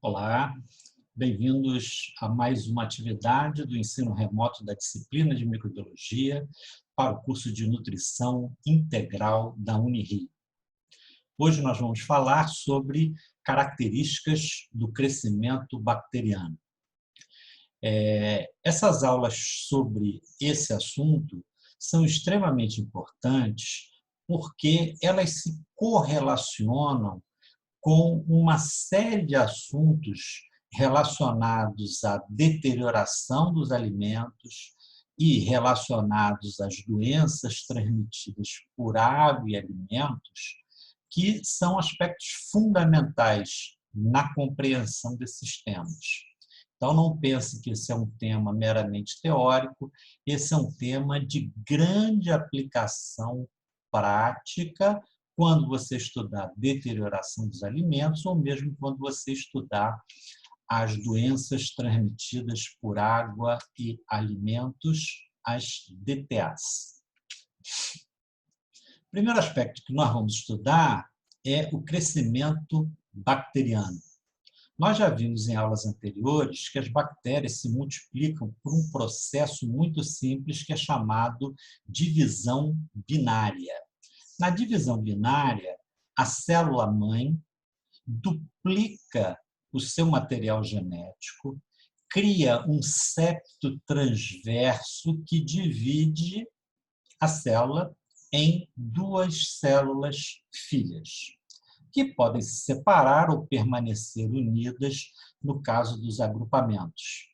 Olá, bem-vindos a mais uma atividade do ensino remoto da disciplina de microbiologia para o curso de nutrição integral da Unirio. Hoje nós vamos falar sobre características do crescimento bacteriano. Essas aulas sobre esse assunto são extremamente importantes porque elas se correlacionam com uma série de assuntos relacionados à deterioração dos alimentos e relacionados às doenças transmitidas por água e alimentos, que são aspectos fundamentais na compreensão desses temas. Então, não pense que esse é um tema meramente teórico, esse é um tema de grande aplicação prática quando você estudar deterioração dos alimentos ou mesmo quando você estudar as doenças transmitidas por água e alimentos, as DTAs. O primeiro aspecto que nós vamos estudar é o crescimento bacteriano. Nós já vimos em aulas anteriores que as bactérias se multiplicam por um processo muito simples que é chamado divisão binária. Na divisão binária, a célula-mãe duplica o seu material genético, cria um septo transverso que divide a célula em duas células filhas, que podem se separar ou permanecer unidas no caso dos agrupamentos.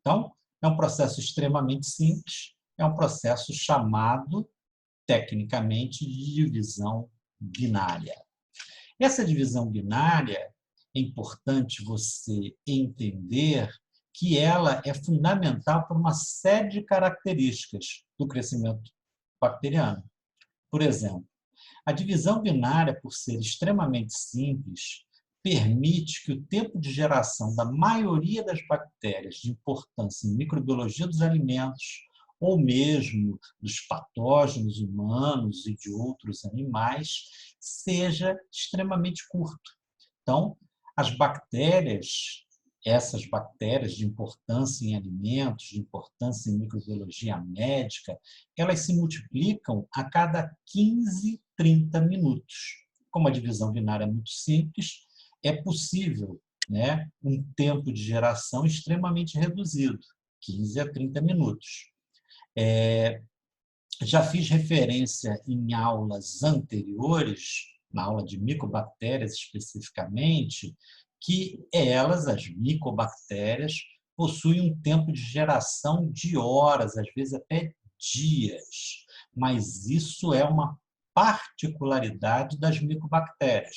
Então, é um processo extremamente simples, é um processo chamado, tecnicamente, de divisão binária. Essa divisão binária, é importante você entender que ela é fundamental para uma série de características do crescimento bacteriano. Por exemplo, a divisão binária, por ser extremamente simples, permite que o tempo de geração da maioria das bactérias de importância em microbiologia dos alimentos, ou mesmo dos patógenos humanos e de outros animais, seja extremamente curto. Então, as bactérias, essas bactérias de importância em alimentos, de importância em microbiologia médica, elas se multiplicam a cada 15, 30 minutos. Como a divisão binária é muito simples, é possível, um tempo de geração extremamente reduzido, 15 a 30 minutos. Já fiz referência em aulas anteriores, na aula de micobactérias especificamente, que elas, as micobactérias, possuem um tempo de geração de horas, às vezes até dias. Mas isso é uma particularidade das micobactérias.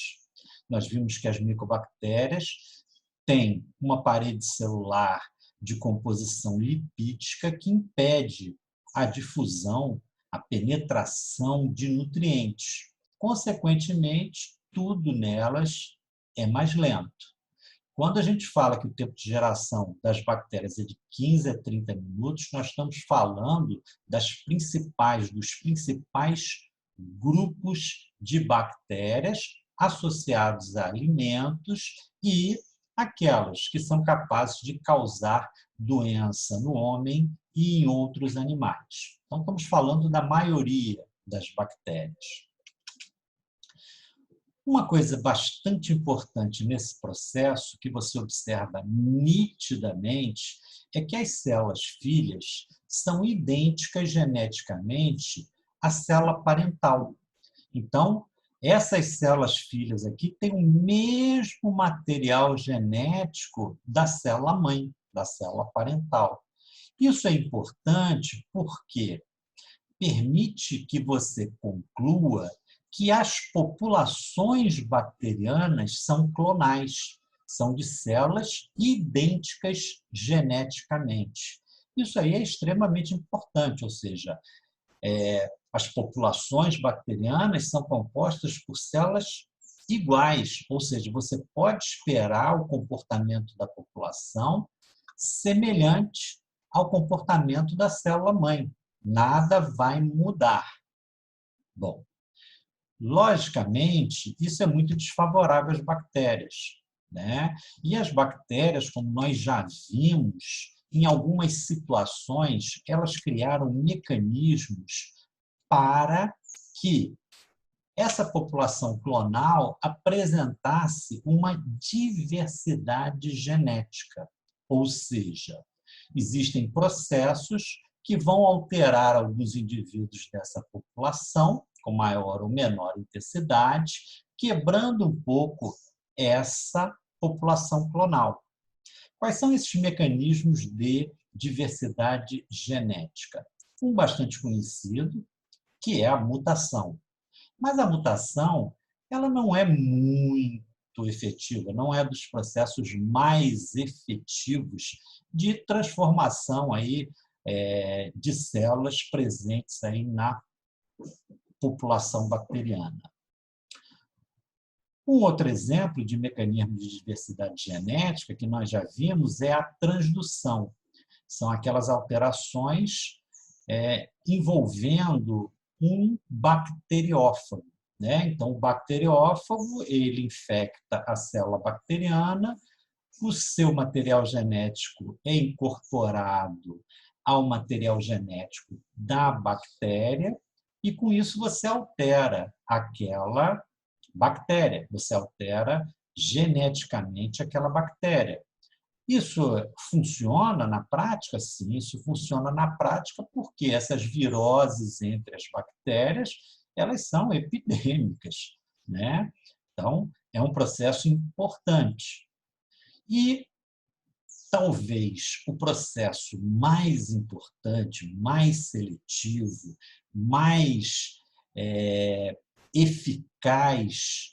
Nós vimos que as micobactérias têm uma parede celular de composição lipídica que impede a difusão, a penetração de nutrientes. Consequentemente, tudo nelas é mais lento. Quando a gente fala que o tempo de geração das bactérias é de 15 a 30 minutos, nós estamos falando dos principais grupos de bactérias associados a alimentos e aquelas que são capazes de causar doença no homem e em outros animais. Então, estamos falando da maioria das bactérias. Uma coisa bastante importante nesse processo, que você observa nitidamente, é que as células filhas são idênticas geneticamente à célula parental. Então, essas células filhas aqui têm o mesmo material genético da célula-mãe, da célula parental. Isso é importante porque permite que você conclua que as populações bacterianas são clonais, são de células idênticas geneticamente. Isso aí é extremamente importante, ou seja, as populações bacterianas são compostas por células iguais, ou seja, você pode esperar o comportamento da população semelhante ao comportamento da célula-mãe. Nada vai mudar. Bom, logicamente, isso é muito desfavorável às bactérias, né? E as bactérias, como nós já vimos, em algumas situações, elas criaram mecanismos para que essa população clonal apresentasse uma diversidade genética, ou seja, existem processos que vão alterar alguns indivíduos dessa população, com maior ou menor intensidade, quebrando um pouco essa população clonal. Quais são esses mecanismos de diversidade genética? Um bastante conhecido, que é a mutação. Mas a mutação, ela não é muito efetiva, não é dos processos mais efetivos de transformação aí, de células presentes aí na população bacteriana. Um outro exemplo de mecanismo de diversidade genética que nós já vimos é a transdução. São aquelas alterações envolvendo um bacteriófago, né? Então, o bacteriófago, ele infecta a célula bacteriana, o seu material genético é incorporado ao material genético da bactéria e, com isso, você altera aquela bactéria, você altera geneticamente aquela bactéria. Isso funciona na prática? Sim, isso funciona na prática porque essas viroses entre as bactérias, elas são epidêmicas, né? Então, é um processo importante. E talvez o processo mais importante, mais seletivo, mais eficaz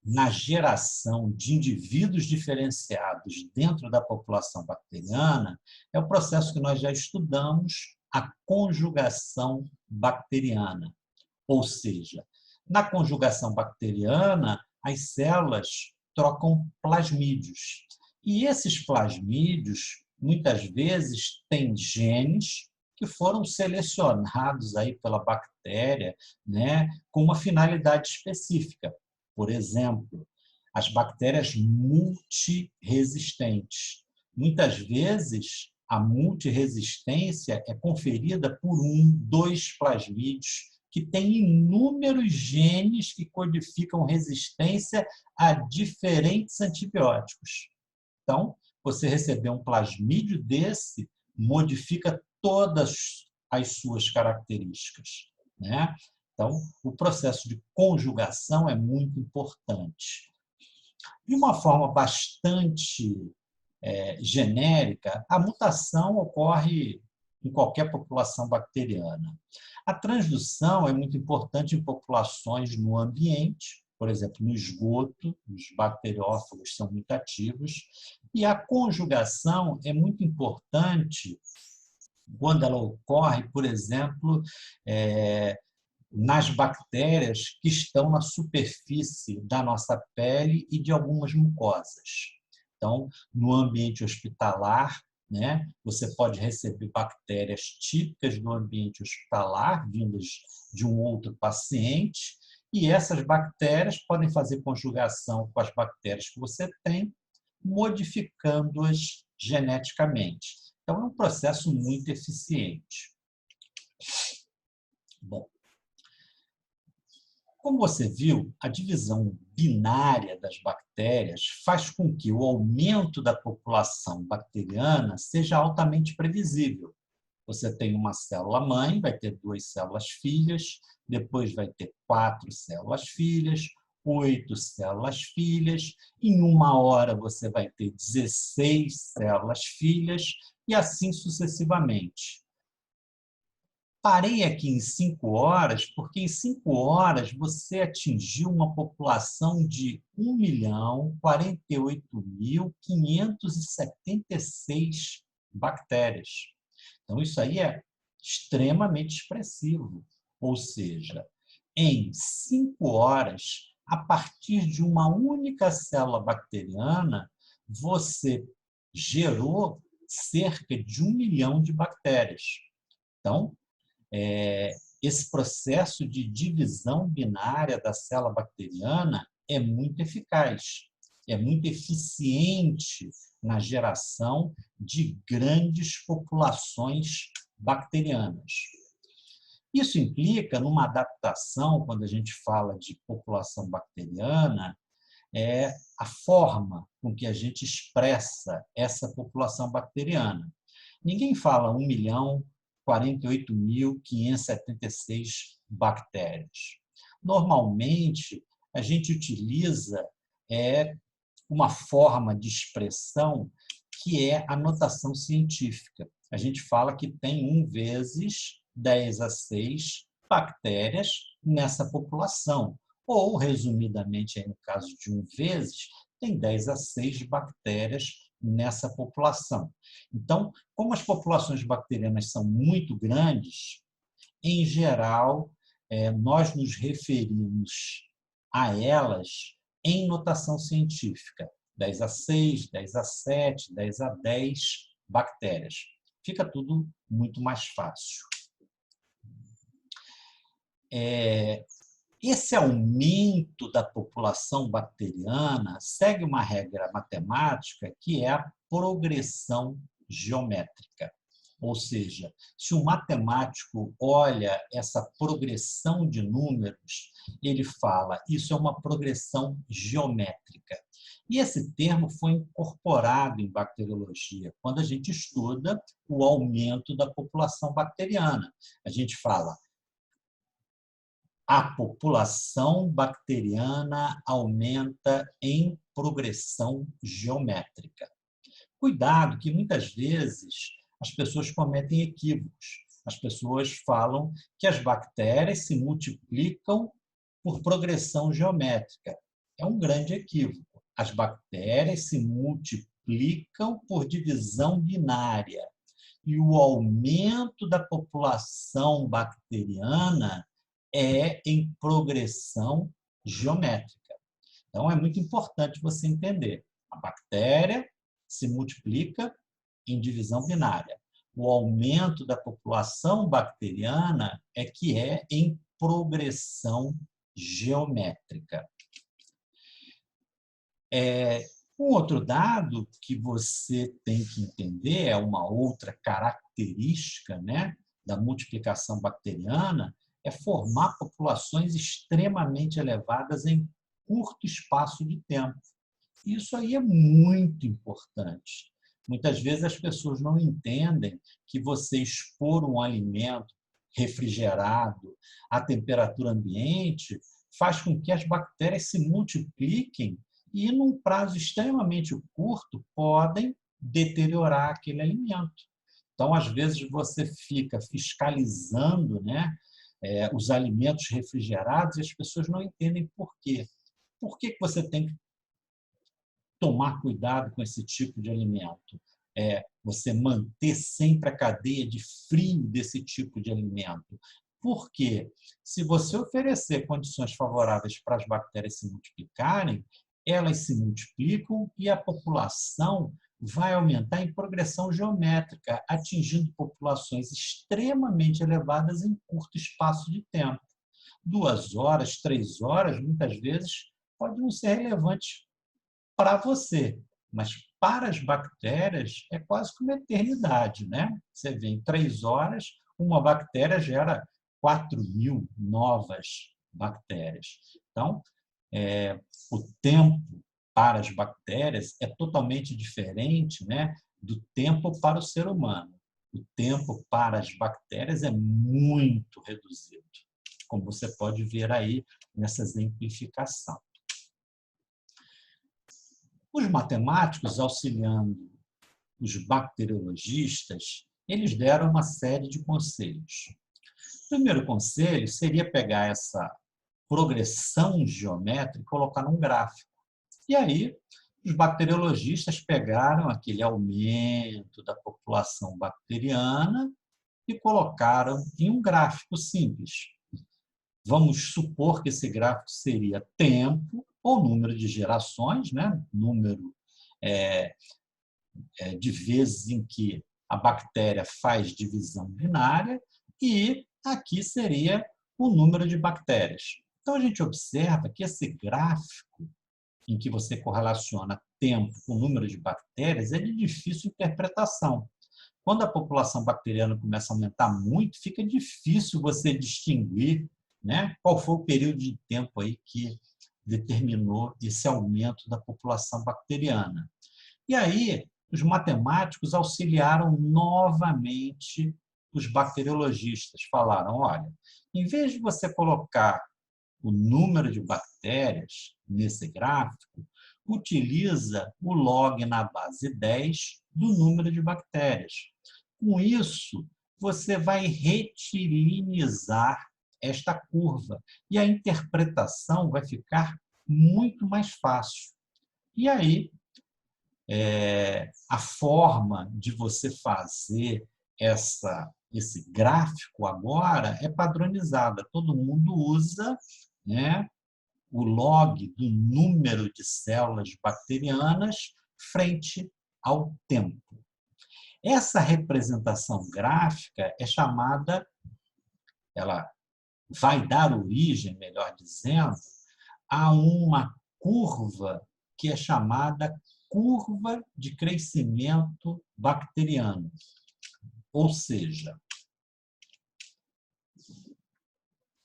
na geração de indivíduos diferenciados dentro da população bacteriana é o processo que nós já estudamos, a conjugação bacteriana. Ou seja, na conjugação bacteriana, as células trocam plasmídios. E esses plasmídios, muitas vezes, têm genes que foram selecionados aí pela bactéria, né, com uma finalidade específica. Por exemplo, as bactérias multiresistentes. Muitas vezes, a multiresistência é conferida por dois plasmídios que têm inúmeros genes que codificam resistência a diferentes antibióticos. Então, você receber um plasmídio desse modifica todas as suas características, né? Então, o processo de conjugação é muito importante. De uma forma bastante genérica, a mutação ocorre em qualquer população bacteriana. A transdução é muito importante em populações no ambiente, por exemplo, no esgoto, os bacteriófagos são muito ativos, e a conjugação é muito importante quando ela ocorre, por exemplo, nas bactérias que estão na superfície da nossa pele e de algumas mucosas. Então, no ambiente hospitalar, né, você pode receber bactérias típicas do ambiente hospitalar, vindas de um outro paciente, e essas bactérias podem fazer conjugação com as bactérias que você tem, modificando-as geneticamente. Então, é um processo muito eficiente. Bom, como você viu, a divisão binária das bactérias faz com que o aumento da população bacteriana seja altamente previsível. Você tem uma célula-mãe, vai ter 2 células-filhas, depois vai ter 4 células-filhas, 8 células-filhas, em 1 hora você vai ter 16 células-filhas e assim sucessivamente. Parei aqui em 5 horas, porque em 5 horas você atingiu uma população de 1.048.576 bactérias. Então, isso aí é extremamente expressivo. Ou seja, em 5 horas, a partir de uma única célula bacteriana, você gerou cerca de 1 milhão de bactérias. Então, esse processo de divisão binária da célula bacteriana é muito eficaz. é muito eficiente na geração de grandes populações bacterianas. Isso implica numa adaptação, quando a gente fala de população bacteriana, é a forma com que a gente expressa essa população bacteriana. Ninguém fala 1.048.576 bactérias. Normalmente, a gente utiliza uma forma de expressão que é a notação científica. A gente fala que tem 1 vezes 10 a 6 bactérias nessa população. Ou, resumidamente, no caso de 1 vezes, tem 10 a 6 bactérias nessa população. Então, como as populações bacterianas são muito grandes, em geral, nós nos referimos a elas em notação científica. 10 a 6, 10 a 7, 10 a 10 bactérias. Fica tudo muito mais fácil. Esse aumento da população bacteriana segue uma regra matemática que é a progressão geométrica. Ou seja, se um matemático olha essa progressão de números, ele fala, isso é uma progressão geométrica. E esse termo foi incorporado em bacteriologia, quando a gente estuda o aumento da população bacteriana. A gente fala, a população bacteriana aumenta em progressão geométrica. Cuidado, que muitas vezes as pessoas cometem equívocos. As pessoas falam que as bactérias se multiplicam por progressão geométrica. É um grande equívoco. As bactérias se multiplicam por divisão binária. E o aumento da população bacteriana é em progressão geométrica. Então, é muito importante você entender. A bactéria se multiplica em divisão binária. O aumento da população bacteriana é que é em progressão geométrica. Um outro dado que você tem que entender, é uma outra característica, né, da multiplicação bacteriana, é formar populações extremamente elevadas em curto espaço de tempo. Isso aí é muito importante. Muitas vezes as pessoas não entendem que você expor um alimento refrigerado à temperatura ambiente faz com que as bactérias se multipliquem e, num prazo extremamente curto, podem deteriorar aquele alimento. Então, às vezes, você fica fiscalizando, né, os alimentos refrigerados e as pessoas não entendem por quê. Por que você tem que tomar cuidado com esse tipo de alimento? Você manter sempre a cadeia de frio desse tipo de alimento. Porque se você oferecer condições favoráveis para as bactérias se multiplicarem, elas se multiplicam e a população vai aumentar em progressão geométrica, atingindo populações extremamente elevadas em curto espaço de tempo. 2 horas, 3 horas, muitas vezes, pode não ser relevante para você, mas para as bactérias é quase que uma eternidade, né? Você vê, em 3 horas, uma bactéria gera 4.000 novas bactérias. Então, o tempo para as bactérias é totalmente diferente, né, do tempo para o ser humano. O tempo para as bactérias é muito reduzido, como você pode ver aí nessa exemplificação. Os matemáticos, auxiliando os bacteriologistas, eles deram uma série de conselhos. O primeiro conselho seria pegar essa progressão geométrica e colocar num gráfico. E aí, os bacteriologistas pegaram aquele aumento da população bacteriana e colocaram em um gráfico simples. Vamos supor que esse gráfico seria tempo ou número de gerações, né? Número de vezes em que a bactéria faz divisão binária, e aqui seria o número de bactérias. Então, a gente observa que esse gráfico em que você correlaciona tempo com número de bactérias, é de difícil interpretação. Quando a população bacteriana começa a aumentar muito, fica difícil você distinguir, né, qual foi o período de tempo aí que determinou esse aumento da população bacteriana. E aí, os matemáticos auxiliaram novamente os bacteriologistas. Falaram, olha, em vez de você colocar o número de bactérias nesse gráfico, utiliza o log na base 10 do número de bactérias. Com isso, você vai retilinizar esta curva e a interpretação vai ficar muito mais fácil. E aí, a forma de você fazer esse gráfico agora é padronizada. Todo mundo usa, né, o log do número de células bacterianas frente ao tempo. Essa representação gráfica é chamada, ela vai dar origem, melhor dizendo, a uma curva que é chamada curva de crescimento bacteriano. Ou seja,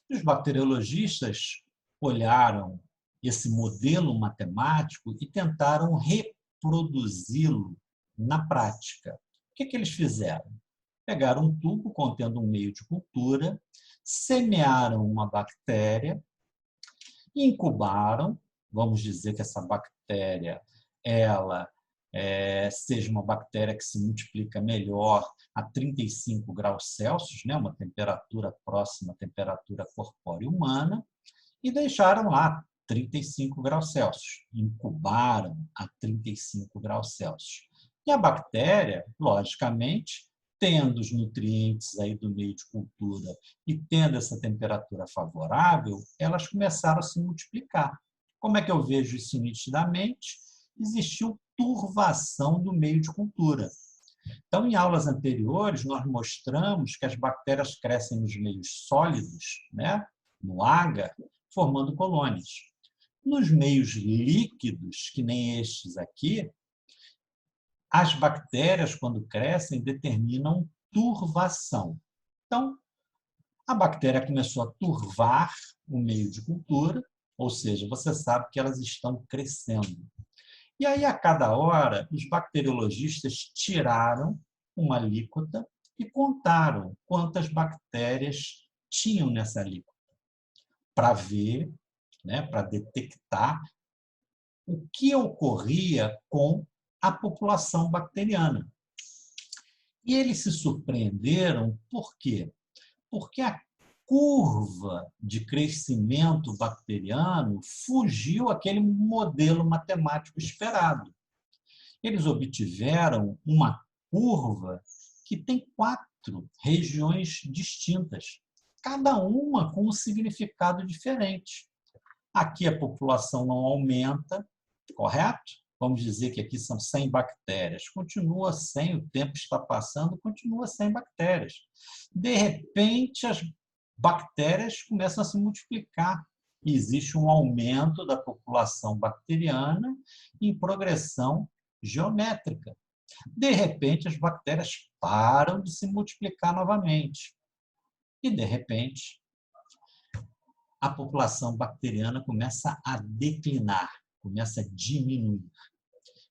os bacteriologistas olharam esse modelo matemático e tentaram reproduzi-lo na prática. O que eles fizeram? Pegaram um tubo contendo um meio de cultura, semearam uma bactéria, incubaram, vamos dizer que essa bactéria ela seja uma bactéria que se multiplica melhor a 35 graus Celsius, né, uma temperatura próxima à temperatura corpórea humana, e deixaram lá 35 graus Celsius, incubaram a 35 graus Celsius. E a bactéria, logicamente, tendo os nutrientes aí do meio de cultura e tendo essa temperatura favorável, elas começaram a se multiplicar. Como é que eu vejo isso nitidamente? Existiu turvação do meio de cultura. Então, em aulas anteriores, nós mostramos que as bactérias crescem nos meios sólidos, né, no agar, formando colônias. Nos meios líquidos, que nem estes aqui, as bactérias, quando crescem, determinam turvação. Então, a bactéria começou a turvar o meio de cultura, ou seja, você sabe que elas estão crescendo. E aí, a cada hora, os bacteriologistas tiraram uma alíquota e contaram quantas bactérias tinham nessa alíquota, para ver, né, para detectar o que ocorria com a população bacteriana. E eles se surpreenderam, por quê? Porque a curva de crescimento bacteriano fugiu àquele modelo matemático esperado. Eles obtiveram uma curva que tem 4 regiões distintas, cada uma com um significado diferente. Aqui a população não aumenta, correto? Vamos dizer que aqui são 100 bactérias. Continua 100, o tempo está passando, continua 100 bactérias. De repente, as bactérias começam a se multiplicar. E existe um aumento da população bacteriana em progressão geométrica. De repente, as bactérias param de se multiplicar novamente. E, de repente, a população bacteriana começa a declinar, começa a diminuir.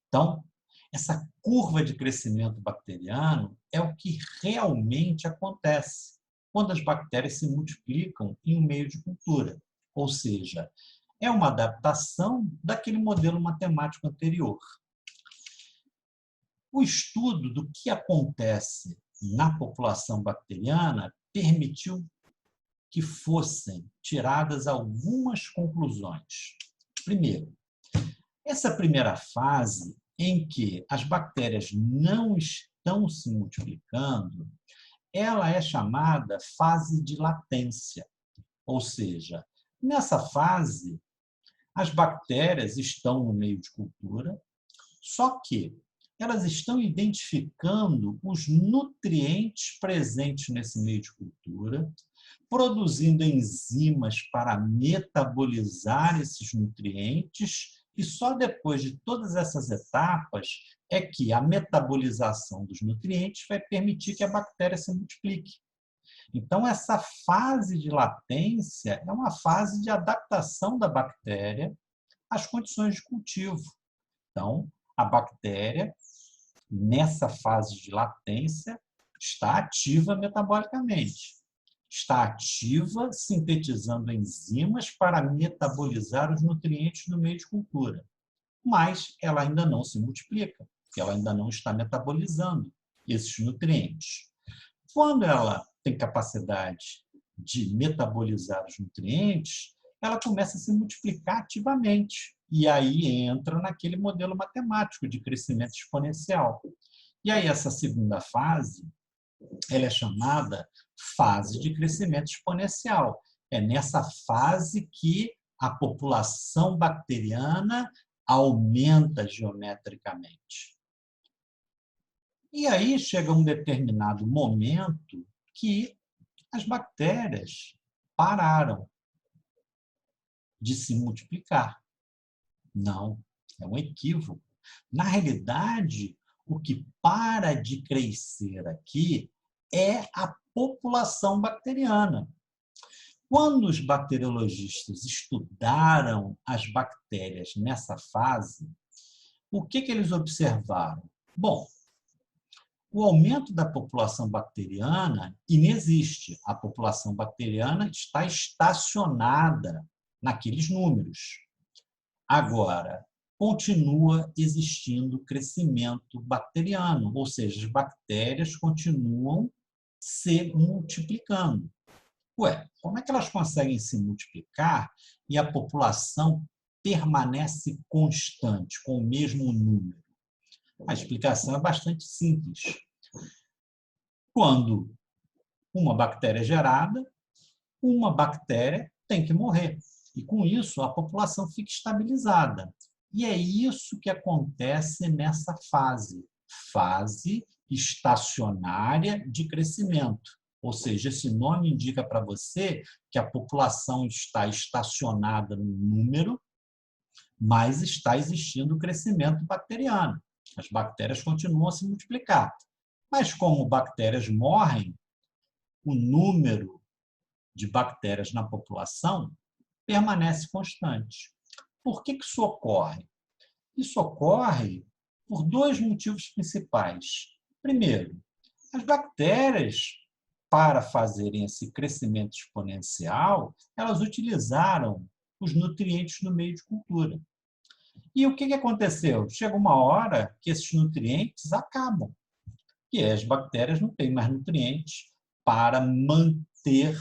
Então, essa curva de crescimento bacteriano é o que realmente acontece quando as bactérias se multiplicam em um meio de cultura. Ou seja, é uma adaptação daquele modelo matemático anterior. O estudo do que acontece na população bacteriana permitiu que fossem tiradas algumas conclusões. Primeiro, essa primeira fase em que as bactérias não estão se multiplicando, ela é chamada fase de latência. Ou seja, nessa fase, as bactérias estão no meio de cultura, só que elas estão identificando os nutrientes presentes nesse meio de cultura, produzindo enzimas para metabolizar esses nutrientes E só depois de todas essas etapas é que a metabolização dos nutrientes vai permitir que a bactéria se multiplique. Então, essa fase de latência é uma fase de adaptação da bactéria às condições de cultivo. Então, a bactéria, nessa fase de latência, está ativa metabolicamente. Está ativa sintetizando enzimas para metabolizar os nutrientes do meio de cultura. Mas ela ainda não se multiplica, porque ela ainda não está metabolizando esses nutrientes. Quando ela tem capacidade de metabolizar os nutrientes, ela começa a se multiplicar ativamente. E aí entra naquele modelo matemático de crescimento exponencial. E aí essa segunda fase, ela é chamada fase de crescimento exponencial. É nessa fase que a população bacteriana aumenta geometricamente. E aí chega um determinado momento que as bactérias pararam de se multiplicar. Não, é um equívoco. Na realidade, o que para de crescer aqui é a população bacteriana. Quando os bacteriologistas estudaram as bactérias nessa fase, o que eles observaram? Bom, o aumento da população bacteriana inexiste. A população bacteriana está estacionada naqueles números. Agora, continua existindo crescimento bacteriano, ou seja, as bactérias continuam se multiplicando. Ué, como é que elas conseguem se multiplicar e a população permanece constante, com o mesmo número? A explicação é bastante simples. Quando uma bactéria é gerada, uma bactéria tem que morrer. E, com isso, a população fica estabilizada. E é isso que acontece nessa fase estacionária de crescimento. Ou seja, esse nome indica para você que a população está estacionada no número, mas está existindo crescimento bacteriano. As bactérias continuam a se multiplicar. Mas como bactérias morrem, o número de bactérias na população permanece constante. Por que isso ocorre? Isso ocorre por dois motivos principais. Primeiro, as bactérias, para fazerem esse crescimento exponencial, elas utilizaram os nutrientes no meio de cultura. E o que aconteceu? Chega uma hora que esses nutrientes acabam. E as bactérias não têm mais nutrientes para manter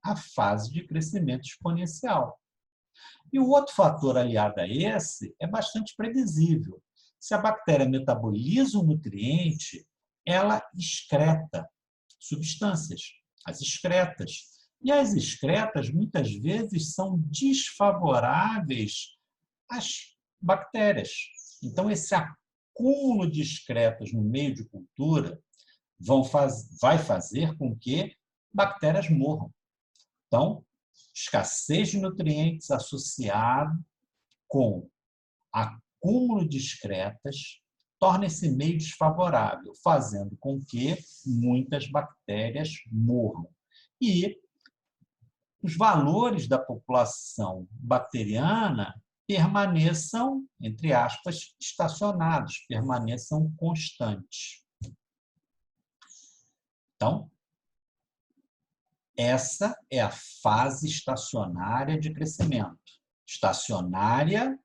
a fase de crescimento exponencial. E o outro fator aliado a esse é bastante previsível. Se a bactéria metaboliza o nutriente, ela excreta substâncias, as excretas. E as excretas, muitas vezes, são desfavoráveis às bactérias. Então, esse acúmulo de excretas no meio de cultura vai fazer com que bactérias morram. Então, escassez de nutrientes associado com acúmulo de excretas torna esse meio desfavorável, fazendo com que muitas bactérias morram. E os valores da população bacteriana permaneçam, entre aspas, estacionados, permaneçam constantes. Então, essa é a fase estacionária de crescimento. Estacionária,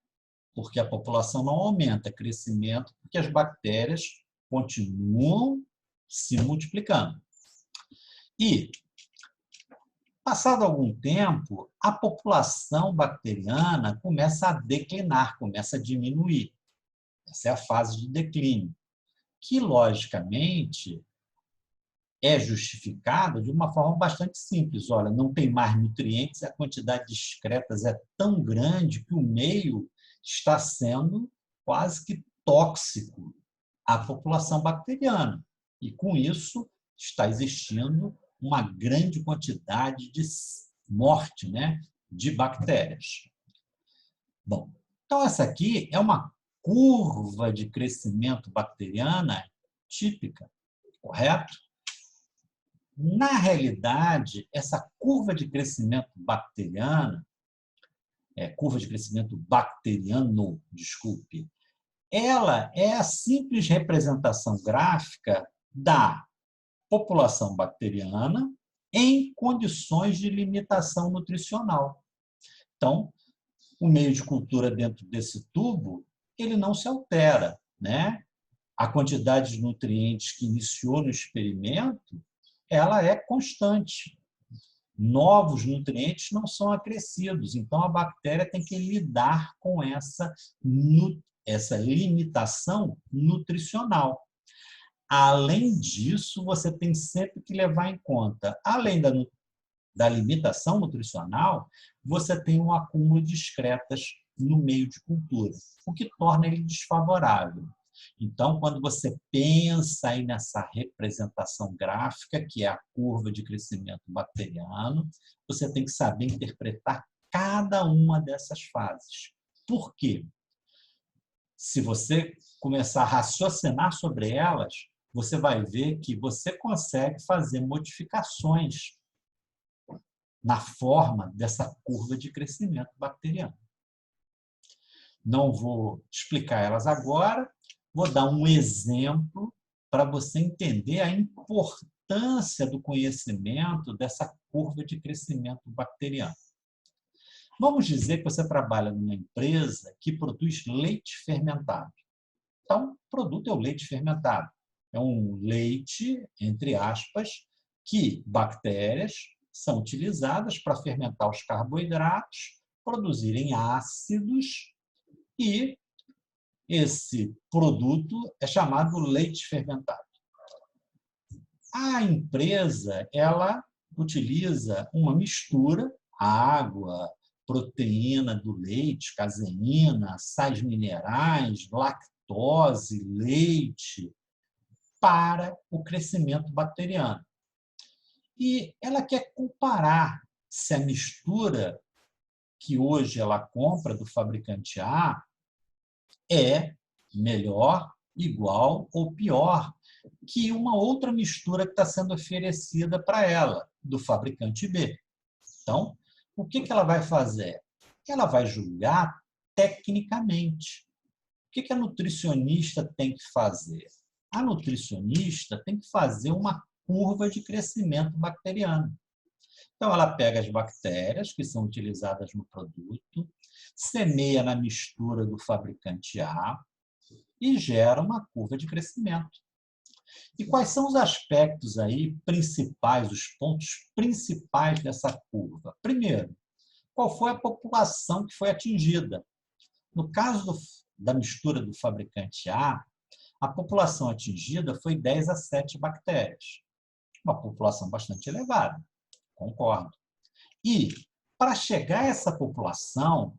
porque a população não aumenta, crescimento, porque as bactérias continuam se multiplicando. E, passado algum tempo, a população bacteriana começa a declinar, começa a diminuir. Essa é a fase de declínio, que, logicamente, é justificada de uma forma bastante simples. Olha, não tem mais nutrientes, a quantidade de excretas é tão grande que o meio está sendo quase que tóxico à população bacteriana. E, com isso, está existindo uma grande quantidade de morte, né, de bactérias. Bom, Então, essa aqui é uma curva de crescimento bacteriana típica, correto? Na realidade, essa curva de crescimento bacteriana, desculpe, ela é a simples representação gráfica da população bacteriana em condições de limitação nutricional. Então, o meio de cultura dentro desse tubo, ele não se altera, né? A quantidade de nutrientes que iniciou no experimento, ela é constante. Novos nutrientes não são acrescidos, então a bactéria tem que lidar com essa limitação nutricional. Além disso, você tem sempre que levar em conta, além da limitação nutricional, você tem um acúmulo de excretas no meio de cultura, o que torna ele desfavorável. Então, quando você pensa aí nessa representação gráfica, que é a curva de crescimento bacteriano, você tem que saber interpretar cada uma dessas fases. Por quê? Se você começar a raciocinar sobre elas, você vai ver que você consegue fazer modificações na forma dessa curva de crescimento bacteriano. Não vou explicar elas agora, vou dar um exemplo para você entender a importância do conhecimento dessa curva de crescimento bacteriano. Vamos dizer que você trabalha numa empresa que produz leite fermentado. Então, o produto é o leite fermentado. É um leite, entre aspas, que bactérias são utilizadas para fermentar os carboidratos, produzirem ácidos, e esse produto é chamado leite fermentado. A empresa, ela utiliza uma mistura, água, proteína do leite, caseína, sais minerais, lactose, leite, para o crescimento bacteriano. E ela quer comparar se a mistura que hoje ela compra do fabricante A é melhor, igual ou pior que uma outra mistura que está sendo oferecida para ela, do fabricante B. Então, o que ela vai fazer? Ela vai julgar tecnicamente. O que a nutricionista tem que fazer? A nutricionista tem que fazer uma curva de crescimento bacteriano. Então, ela pega as bactérias que são utilizadas no produto, semeia na mistura do fabricante A e gera uma curva de crescimento. E quais são os aspectos aí principais, os pontos principais dessa curva? Primeiro, qual foi a população que foi atingida? No caso da mistura do fabricante a população atingida foi 10 a 7 bactérias. Uma população bastante elevada, concordo. E, para chegar a essa população,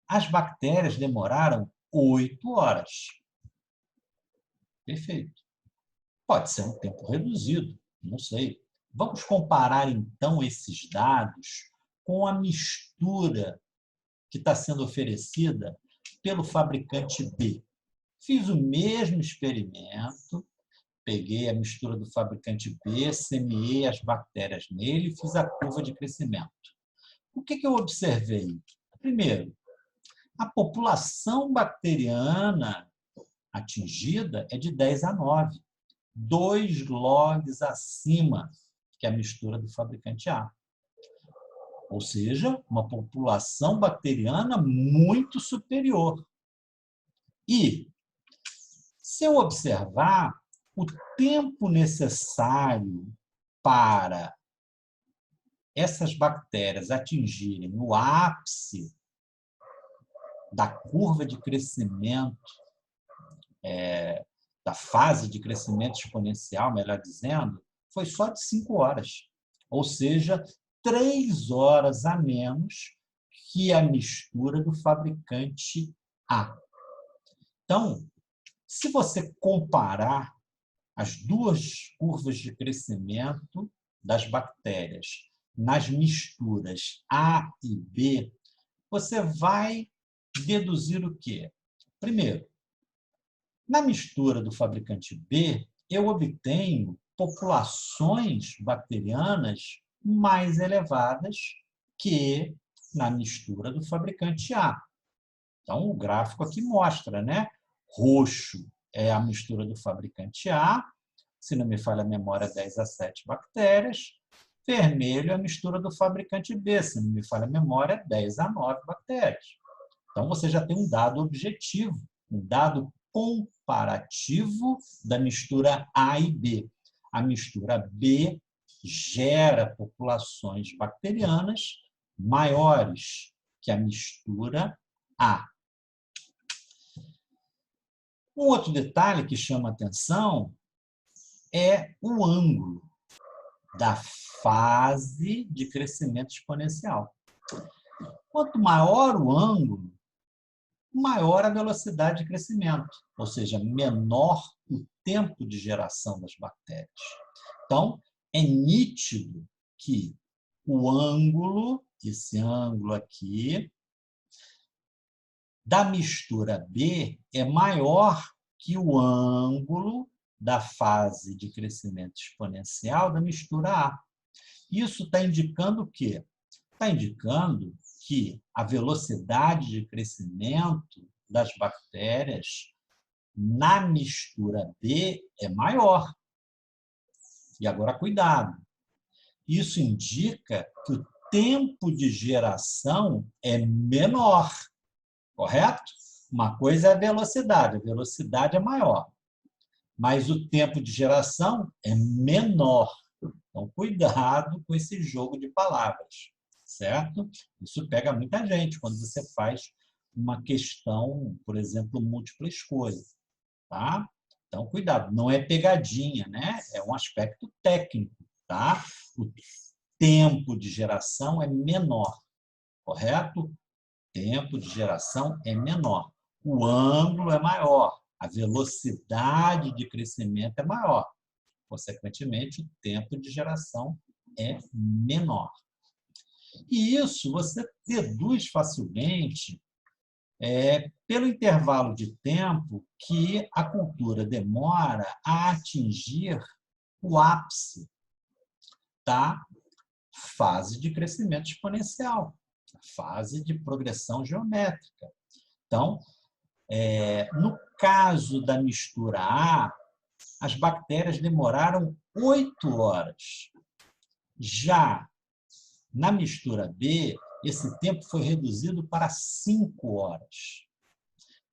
as bactérias demoraram 8 horas. Perfeito. Pode ser um tempo reduzido, não sei. Vamos comparar, então, esses dados com a mistura que está sendo oferecida pelo fabricante B. Fiz o mesmo experimento, peguei a mistura do fabricante B, semeei as bactérias nele e fiz a curva de crescimento. O que eu observei? Primeiro, a população bacteriana atingida é de 10 a 9, 2 logs acima que a mistura do fabricante A. Ou seja, uma população bacteriana muito superior. E, se eu observar, o tempo necessário para essas bactérias atingirem o ápice da curva de crescimento, da fase de crescimento exponencial, melhor dizendo, foi só de 5 horas. Ou seja, 3 horas a menos que a mistura do fabricante A. Então, se você comparar as duas curvas de crescimento das bactérias nas misturas A e B, você vai deduzir o quê? Primeiro, na mistura do fabricante B, eu obtenho populações bacterianas mais elevadas que na mistura do fabricante A. Então, o gráfico aqui mostra, né? Roxo é a mistura do fabricante A, se não me falha a memória, 10 a 7 bactérias. Vermelho é a mistura do fabricante B, se não me falha a memória, 10 a 9 bactérias. Então, você já tem um dado objetivo, um dado comparativo da mistura A e B. A mistura B gera populações bacterianas maiores que a mistura A. Um outro detalhe que chama atenção é o ângulo da fase de crescimento exponencial. Quanto maior o ângulo, maior a velocidade de crescimento, ou seja, menor o tempo de geração das bactérias. Então, é nítido que o ângulo, esse ângulo aqui, da mistura B é maior que o ângulo da fase de crescimento exponencial da mistura A. Isso está indicando o quê? Está indicando que a velocidade de crescimento das bactérias na mistura B é maior. E agora, cuidado. Isso indica que o tempo de geração é menor, correto? Uma coisa é a velocidade é maior, mas o tempo de geração é menor. Então, cuidado com esse jogo de palavras, certo? Isso pega muita gente quando você faz uma questão, por exemplo, múltipla escolha, tá? Então, cuidado, não é pegadinha, né? É um aspecto técnico, tá? O tempo de geração é menor, correto? Tempo de geração é menor. O ângulo é maior, a velocidade de crescimento é maior. Consequentemente, o tempo de geração é menor. E isso você deduz facilmente pelo intervalo de tempo que a cultura demora a atingir o ápice da fase de crescimento exponencial, a fase de progressão geométrica. Então, no caso da mistura A, as bactérias demoraram 8 horas. Já na mistura B, esse tempo foi reduzido para 5 horas.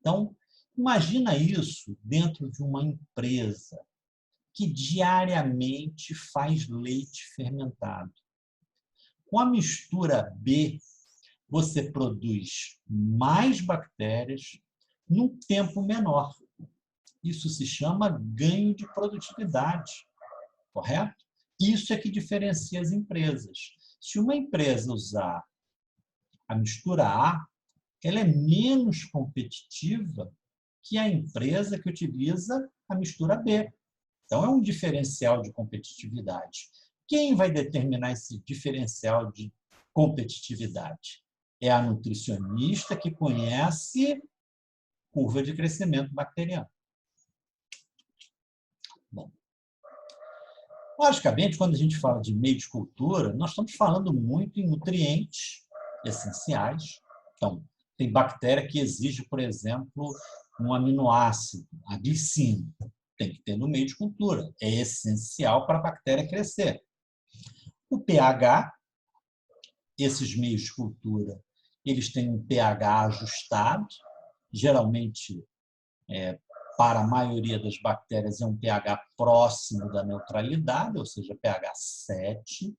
Então, imagina isso dentro de uma empresa que diariamente faz leite fermentado. Com a mistura B, você produz mais bactérias num tempo menor. Isso se chama ganho de produtividade, correto? Isso é que diferencia as empresas. Se uma empresa usar a mistura A, ela é menos competitiva que a empresa que utiliza a mistura B. Então, é um diferencial de competitividade. Quem vai determinar esse diferencial de competitividade? É a nutricionista que conhece curva de crescimento bacteriano. Bom, logicamente, quando a gente fala de meio de cultura, nós estamos falando muito em nutrientes essenciais. Então, tem bactéria que exige, por exemplo, um aminoácido, a glicina. Tem que ter no meio de cultura. É essencial para a bactéria crescer. O pH, esses meios de cultura, eles têm um pH ajustado, geralmente, para a maioria das bactérias, é um pH próximo da neutralidade, ou seja, pH 7,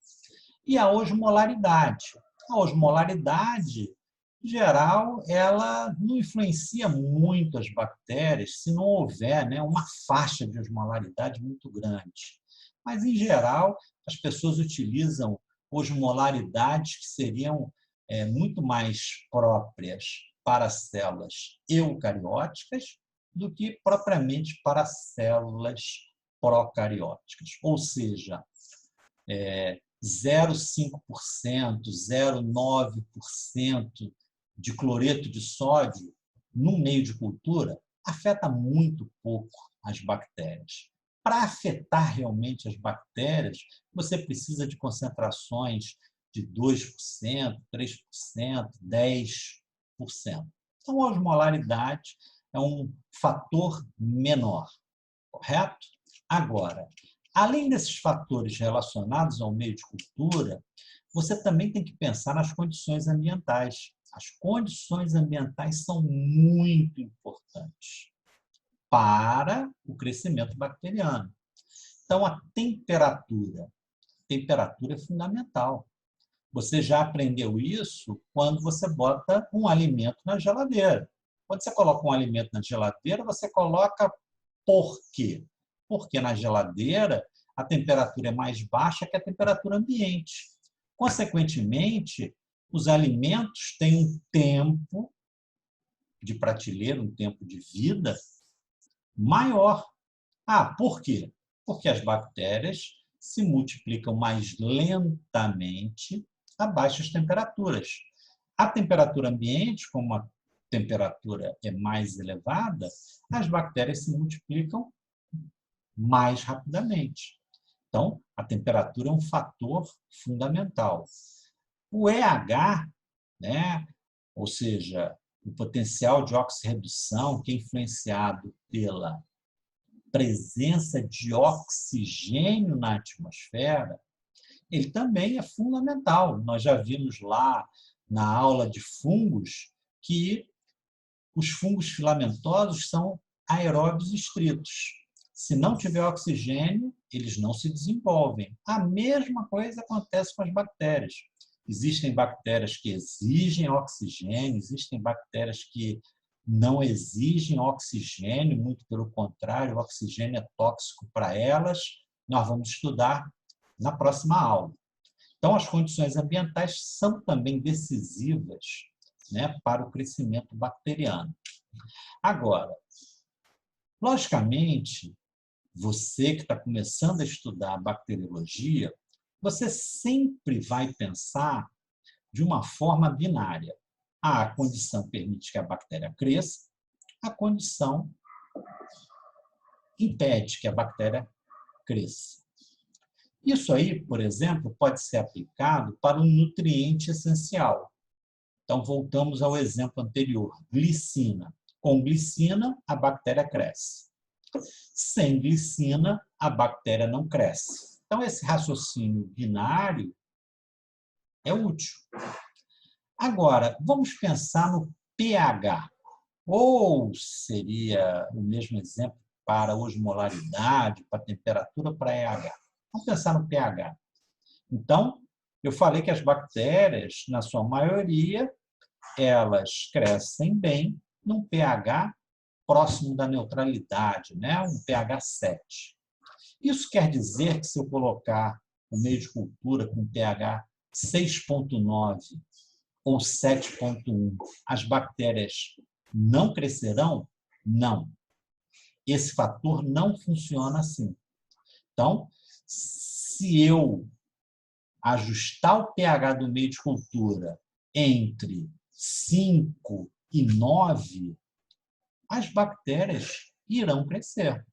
e a osmolaridade. A osmolaridade, em geral, ela não influencia muito as bactérias se não houver, né, uma faixa de osmolaridade muito grande. Mas, em geral, as pessoas utilizam osmolaridades que seriam muito mais próprias para células eucarióticas do que propriamente para células procarióticas. Ou seja, 0,5%, 0,9% de cloreto de sódio no meio de cultura afeta muito pouco as bactérias. Para afetar realmente as bactérias, você precisa de concentrações de 2%, 3%, 10%. Então, a osmolaridade é um fator menor, correto? Agora, além desses fatores relacionados ao meio de cultura, você também tem que pensar nas condições ambientais. As condições ambientais são muito importantes para o crescimento bacteriano. Então, a temperatura é fundamental. Você já aprendeu isso quando você bota um alimento na geladeira. Quando você coloca um alimento na geladeira, você coloca por quê? Porque na geladeira a temperatura é mais baixa que a temperatura ambiente. Consequentemente, os alimentos têm um tempo de prateleira, um tempo de vida maior. Por quê? Porque as bactérias se multiplicam mais lentamente a baixas temperaturas. A temperatura ambiente, como a temperatura é mais elevada, as bactérias se multiplicam mais rapidamente. Então, a temperatura é um fator fundamental. O EH, né, ou seja, o potencial de oxirredução, que é influenciado pela presença de oxigênio na atmosfera, ele também é fundamental. Nós já vimos lá na aula de fungos que os fungos filamentosos são aeróbios estritos. Se não tiver oxigênio, eles não se desenvolvem. A mesma coisa acontece com as bactérias. Existem bactérias que exigem oxigênio, existem bactérias que não exigem oxigênio, muito pelo contrário, o oxigênio é tóxico para elas. Nós vamos estudar na próxima aula. Então, as condições ambientais são também decisivas, né, para o crescimento bacteriano. Agora, logicamente, você que está começando a estudar bacteriologia, você sempre vai pensar de uma forma binária. A condição permite que a bactéria cresça, a condição impede que a bactéria cresça. Isso aí, por exemplo, pode ser aplicado para um nutriente essencial. Então, voltamos ao exemplo anterior, glicina. Com glicina, a bactéria cresce. Sem glicina, a bactéria não cresce. Então, esse raciocínio binário é útil. Agora, vamos pensar no pH. Ou seria o mesmo exemplo para osmolaridade, para temperatura, para EH. Vamos pensar no pH. Então, eu falei que as bactérias, na sua maioria, elas crescem bem num pH próximo da neutralidade, né? Um pH 7. Isso quer dizer que se eu colocar o meio de cultura com pH 6,9 ou 7,1, as bactérias não crescerão? Não. Esse fator não funciona assim. Então, se eu ajustar o pH do meio de cultura entre 5 e 9, as bactérias irão crescer.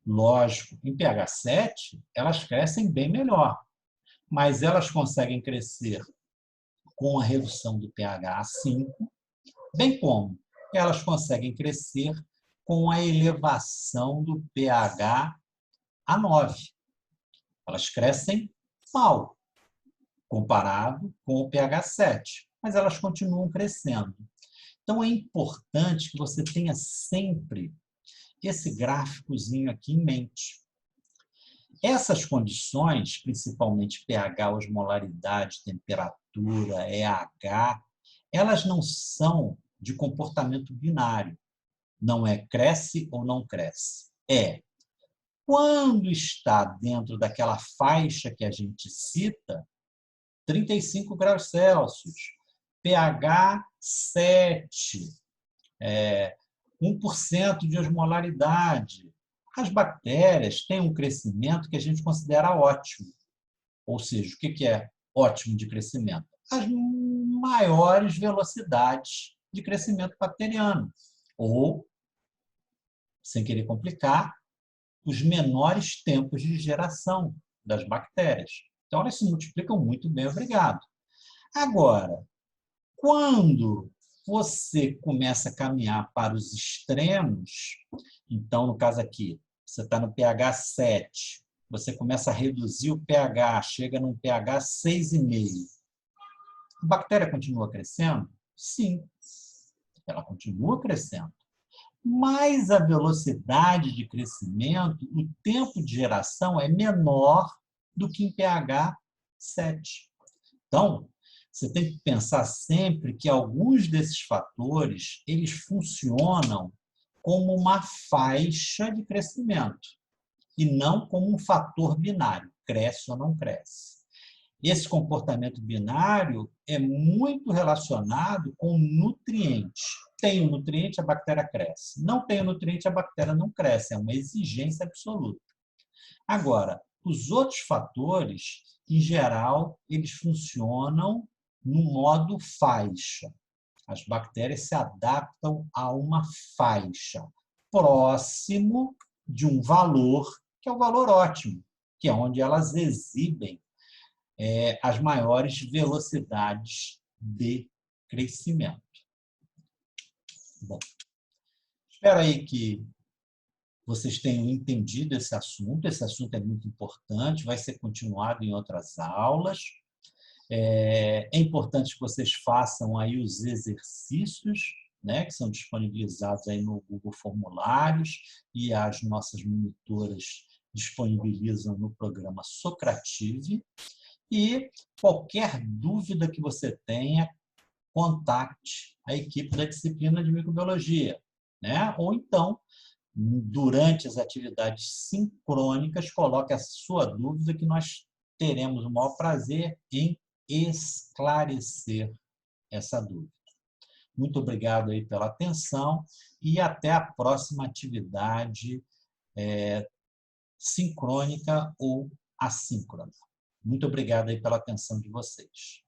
Lógico, em pH 7, elas crescem bem melhor, mas elas conseguem crescer com a redução do pH a 5, bem como elas conseguem crescer com a elevação do pH a 9. Elas crescem mal, comparado com o pH 7, mas elas continuam crescendo. Então, é importante que você tenha sempre esse gráficozinho aqui em mente. Essas condições, principalmente pH, osmolaridade, temperatura, EH, elas não são de comportamento binário. Não é cresce ou não cresce. É quando está dentro daquela faixa que a gente cita, 35 graus Celsius, pH 7, 1% de osmolaridade. As bactérias têm um crescimento que a gente considera ótimo. Ou seja, o que é ótimo de crescimento? as maiores velocidades de crescimento bacteriano, ou, sem querer complicar, os menores tempos de geração das bactérias. Então, elas se multiplicam muito bem, obrigado. Agora, quando você começa a caminhar para os extremos, então, no caso aqui, você está no pH 7, você começa a reduzir o pH, chega num pH 6,5. A bactéria continua crescendo? Sim, ela continua crescendo. Mas a velocidade de crescimento, o tempo de geração é menor do que em pH 7. Então, você tem que pensar sempre que alguns desses fatores, eles funcionam como uma faixa de crescimento e não como um fator binário, cresce ou não cresce. Esse comportamento binário é muito relacionado com nutrientes. Tem o nutriente, a bactéria cresce. Não tem o nutriente, a bactéria não cresce. É uma exigência absoluta. Agora, os outros fatores, em geral, eles funcionam no modo faixa. As bactérias se adaptam a uma faixa próximo de um valor, que é o valor ótimo, que é onde elas exibem as maiores velocidades de crescimento. Bom, espero aí que vocês tenham entendido esse assunto. Esse assunto é muito importante, vai ser continuado em outras aulas. É importante que vocês façam aí os exercícios, né, que são disponibilizados aí no Google Formulários e as nossas monitoras disponibilizam no programa Socrative. E qualquer dúvida que você tenha, contacte a equipe da disciplina de microbiologia, né? Ou então, durante as atividades sincrônicas, coloque a sua dúvida que nós teremos o maior prazer em esclarecer essa dúvida. Muito obrigado aí pela atenção e até a próxima atividade sincrônica ou assíncrona. Muito obrigado aí pela atenção de vocês.